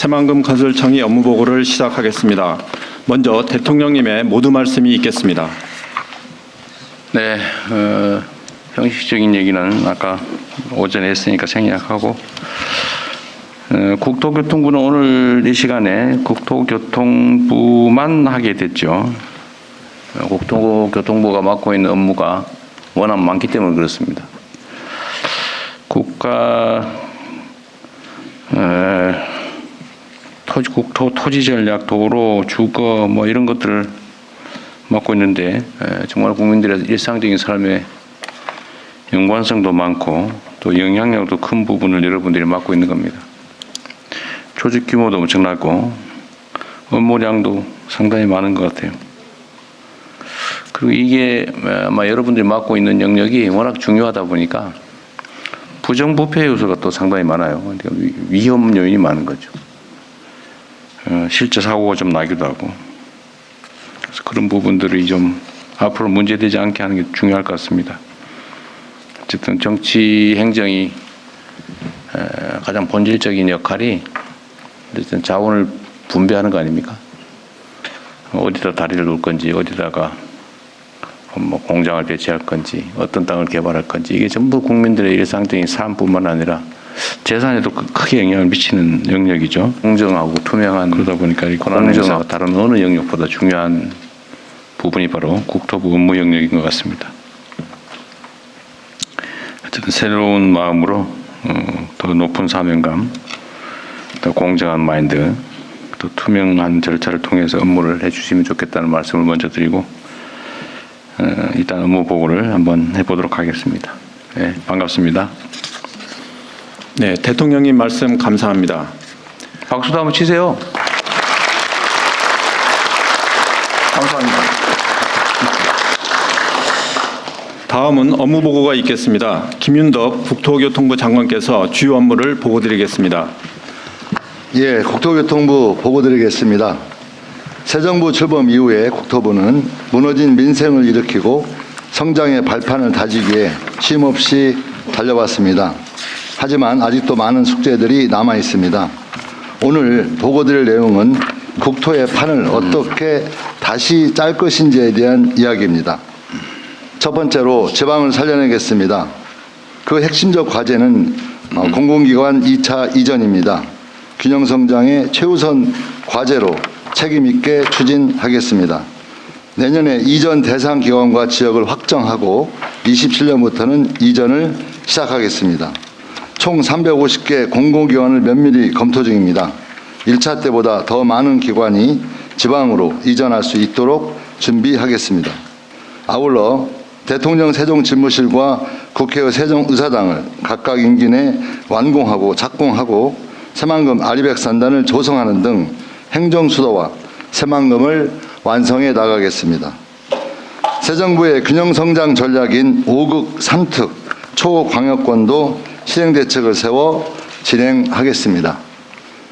새만금건설청의 업무보고를 시작하겠습니다. 먼저 대통령님의 모두 말씀이 있겠습니다. 네, 형식적인 얘기는 아까 오전에 했으니까 생략하고, 국토교통부는 오늘 이 시간에 국토교통부만 하게 됐죠. 국토교통부가 맡고 있는 업무가 워낙 많기 때문에 그렇습니다. 국토 토지전략, 도로, 주거 뭐 이런 것들을 맡고 있는데 정말 국민들의 일상적인 삶에 연관성도 많고 또 영향력도 큰 부분을 여러분들이 맡고 있는 겁니다. 조직 규모도 엄청나고 업무량도 상당히 많은 것 같아요. 그리고 이게 아마 여러분들이 맡고 있는 영역이 워낙 중요하다 보니까 부정부패 요소가 또 상당히 많아요. 그러니까 위험 요인이 많은 거죠. 실제 사고가 좀 나기도 하고. 그래서 그런 부분들이 좀 앞으로 문제되지 않게 하는 게 중요할 것 같습니다. 어쨌든 정치 행정이 가장 본질적인 역할이 어쨌든 자원을 분배하는 거 아닙니까? 어디다 다리를 놓을 건지, 어디다가 뭐 공장을 배치할 건지, 어떤 땅을 개발할 건지, 이게 전부 국민들의 일상적인 삶뿐만 아니라 재산에도 크게 영향을 미치는 영역이죠. 공정하고 투명한, 그러다 보니까 이 권한 행사가 다른 어느 영역보다 중요한 부분이 바로 국토부 업무 영역인 것 같습니다. 어쨌든 새로운 마음으로 더 높은 사명감, 더 공정한 마인드, 또 투명한 절차를 통해서 업무를 해주시면 좋겠다는 말씀을 먼저 드리고, 일단 업무 보고를 한번 해보도록 하겠습니다. 네, 반갑습니다. 네, 대통령님 말씀 감사합니다. 박수도 한번 치세요. 감사합니다. 다음은 업무 보고가 있겠습니다. 김윤덕 국토교통부 장관께서 주요 업무를 보고드리겠습니다. 예, 국토교통부 보고드리겠습니다. 새 정부 출범 이후에 국토부는 무너진 민생을 일으키고 성장의 발판을 다지기 위해 쉼없이 달려왔습니다. 하지만 아직도 많은 숙제들이 남아 있습니다. 오늘 보고드릴 내용은 국토의 판을 어떻게 다시 짤 것인지에 대한 이야기입니다. 첫 번째로 지방을 살려내겠습니다. 그 핵심적 과제는 공공기관 2차 이전입니다. 균형성장의 최우선 과제로 책임있게 추진하겠습니다. 내년에 이전 대상 기관과 지역을 확정하고 27년부터는 이전을 시작하겠습니다. 총 350개 공공기관을 면밀히 검토 중입니다. 1차 때보다 더 많은 기관이 지방으로 이전할 수 있도록 준비하겠습니다. 아울러 대통령 세종집무실과 국회의 세종의사당을 각각 임기 내 완공하고 착공하고 새만금 아리백산단을 조성하는 등 행정수도와 새만금을 완성해 나가겠습니다. 새 정부의 균형성장 전략인 5극 3특 초광역권도 실행대책을 세워 진행하겠습니다.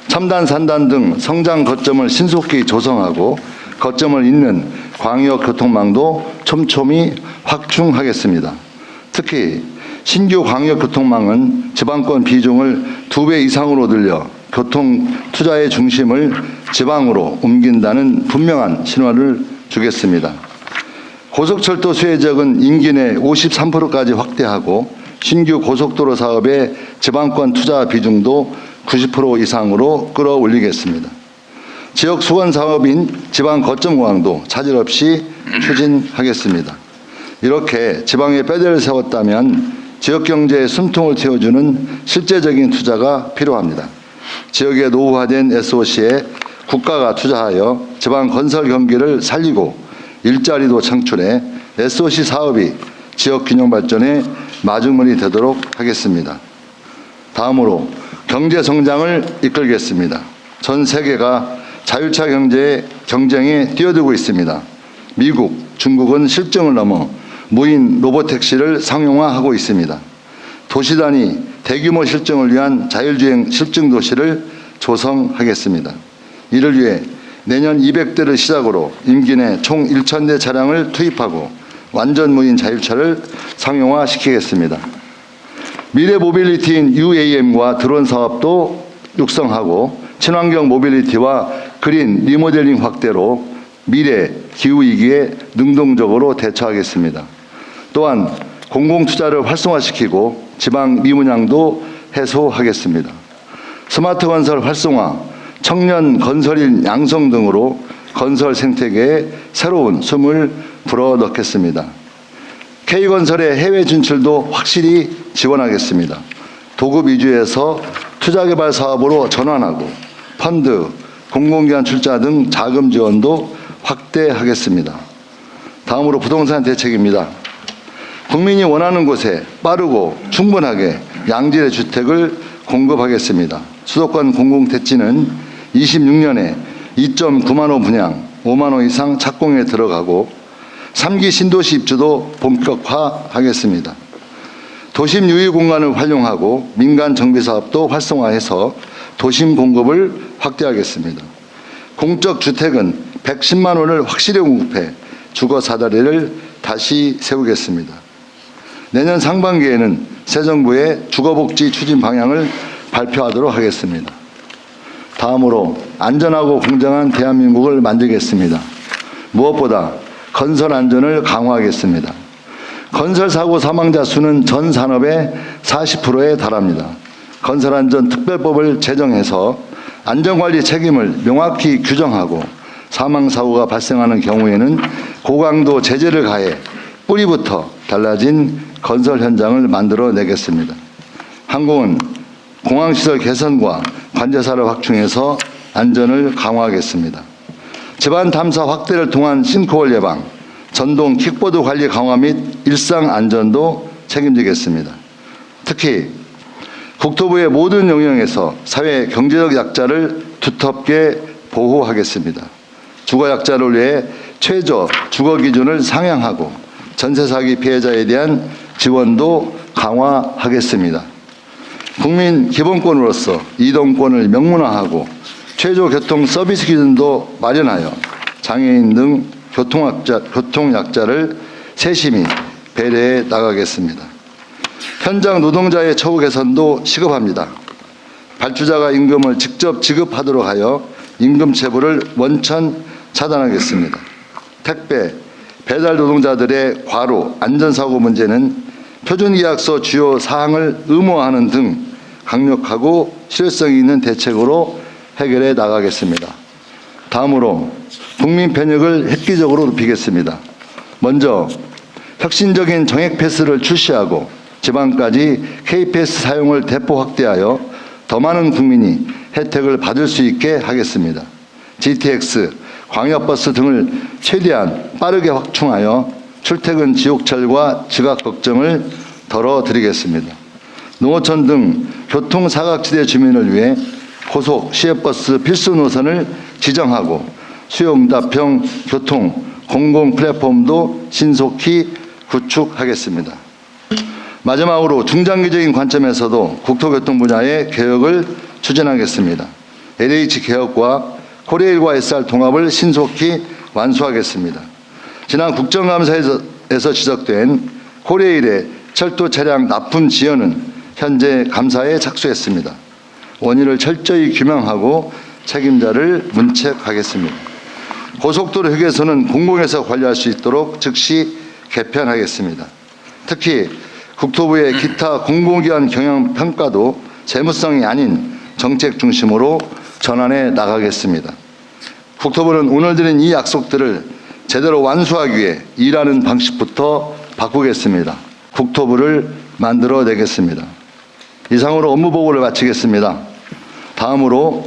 첨단 산단 등 성장 거점을 신속히 조성하고 거점을 잇는 광역교통망도 촘촘히 확충하겠습니다. 특히 신규 광역교통망은 지방권 비중을 2배 이상으로 늘려 교통 투자의 중심을 지방으로 옮긴다는 분명한 신호를 주겠습니다. 고속철도 수혜지역은 임기 내 53%까지 확대하고 신규 고속도로 사업의 지방권 투자 비중도 90% 이상으로 끌어올리겠습니다. 지역 수건 사업인 지방 거점 공항도 차질 없이 추진하겠습니다. 이렇게 지방에 뼈대를 세웠다면 지역 경제의 숨통을 틔워주는 실제적인 투자가 필요합니다. 지역의 노후화된 SOC에 국가가 투자하여 지방 건설 경기를 살리고 일자리도 창출해 SOC 사업이 지역 균형 발전의 마중물이 되도록 하겠습니다. 다음으로 경제 성장을 이끌겠습니다. 전 세계가 자율차 경쟁에 뛰어들고 있습니다. 미국, 중국은 실증을 넘어 무인 로보택시를 상용화하고 있습니다. 도시 단위 대규모 실증을 위한 자율주행 실증 도시를 조성하겠습니다. 이를 위해 내년 200대를 시작으로 임기 내 총 1,000대 차량을 투입하고 완전 무인 자율차를 상용화시키겠습니다. 미래 모빌리티인 UAM과 드론 사업도 육성하고 친환경 모빌리티와 그린 리모델링 확대로 미래 기후위기에 능동적으로 대처하겠습니다. 또한 공공투자를 활성화시키고 지방 미분양도 해소하겠습니다. 스마트 건설 활성화, 청년 건설인 양성 등으로 건설 생태계에 새로운 숨을 불어넣겠습니다. K건설의 해외 진출도 확실히 지원하겠습니다. 도급 위주에서 투자개발 사업으로 전환하고 펀드, 공공기관 출자 등 자금 지원도 확대하겠습니다. 다음으로 부동산 대책입니다. 국민이 원하는 곳에 빠르고 충분하게 양질의 주택을 공급하겠습니다. 수도권 공공택지는 26년에 2.9만 호 분양, 5만 호 이상 착공에 들어가고 3기 신도시 입주도 본격화하겠습니다. 도심 유휴 공간을 활용하고 민간 정비 사업도 활성화해서 도심 공급을 확대하겠습니다. 공적 주택은 110만 원을 확실히 공급해 주거 사다리를 다시 세우겠습니다. 내년 상반기에는 새 정부의 주거복지 추진 방향을 발표하도록 하겠습니다. 다음으로 안전하고 공정한 대한민국을 만들겠습니다. 무엇보다 건설 안전을 강화하겠습니다. 건설 사고 사망자 수는 전 산업의 40%에 달합니다. 건설안전특별법을 제정해서 안전관리 책임을 명확히 규정하고 사망사고가 발생하는 경우에는 고강도 제재를 가해 뿌리부터 달라진 건설 현장을 만들어내겠습니다. 항공은 공항시설 개선과 관제사를 확충해서 안전을 강화하겠습니다. 집안 탐사 확대를 통한 싱크홀 예방, 전동 킥보드 관리 강화 및 일상 안전도 책임지겠습니다. 특히 국토부의 모든 영역에서 사회 경제적 약자를 두텁게 보호하겠습니다. 주거 약자를 위해 최저 주거 기준을 상향하고 전세 사기 피해자에 대한 지원도 강화하겠습니다. 국민 기본권으로서 이동권을 명문화하고 최저 교통 서비스 기준도 마련하여 장애인 등 교통약자를 세심히 배려해 나가겠습니다. 현장 노동자의 처우 개선도 시급합니다. 발주자가 임금을 직접 지급하도록 하여 임금 체불을 원천 차단하겠습니다. 택배, 배달 노동자들의 과로, 안전사고 문제는 표준계약서 주요 사항을 의무화하는 등 강력하고 실효성 있는 대책으로 해결해 나가겠습니다. 다음으로 국민 편익을 획기적으로 높이겠습니다. 먼저 혁신적인 정액 패스를 출시하고 지방까지 K패스 사용을 대폭 확대하여 더 많은 국민이 혜택을 받을 수 있게 하겠습니다. GTX, 광역버스 등을 최대한 빠르게 확충하여 출퇴근 지옥철과 지각 걱정을 덜어드리겠습니다. 농어촌 등 교통사각지대 주민을 위해 고속 시외버스 필수 노선을 지정하고 수요응답형 교통 공공 플랫폼도 신속히 구축하겠습니다. 마지막으로 중장기적인 관점에서도 국토교통 분야의 개혁을 추진하겠습니다. LH 개혁과 코레일과 SR 통합을 신속히 완수하겠습니다. 지난 국정감사에서 지적된 코레일의 철도 차량 납품 지연은 현재 감사에 착수했습니다. 원인을 철저히 규명하고 책임자를 문책하겠습니다. 고속도로 휴게소는 공공에서 관리할 수 있도록 즉시 개편하겠습니다. 특히 국토부의 기타 공공기관 경영 평가도 재무성이 아닌 정책 중심으로 전환해 나가겠습니다. 국토부는 오늘 드린 이 약속들을 제대로 완수하기 위해 일하는 방식부터 바꾸겠습니다. 국토부를 만들어내겠습니다. 이상으로 업무 보고를 마치겠습니다. 다음으로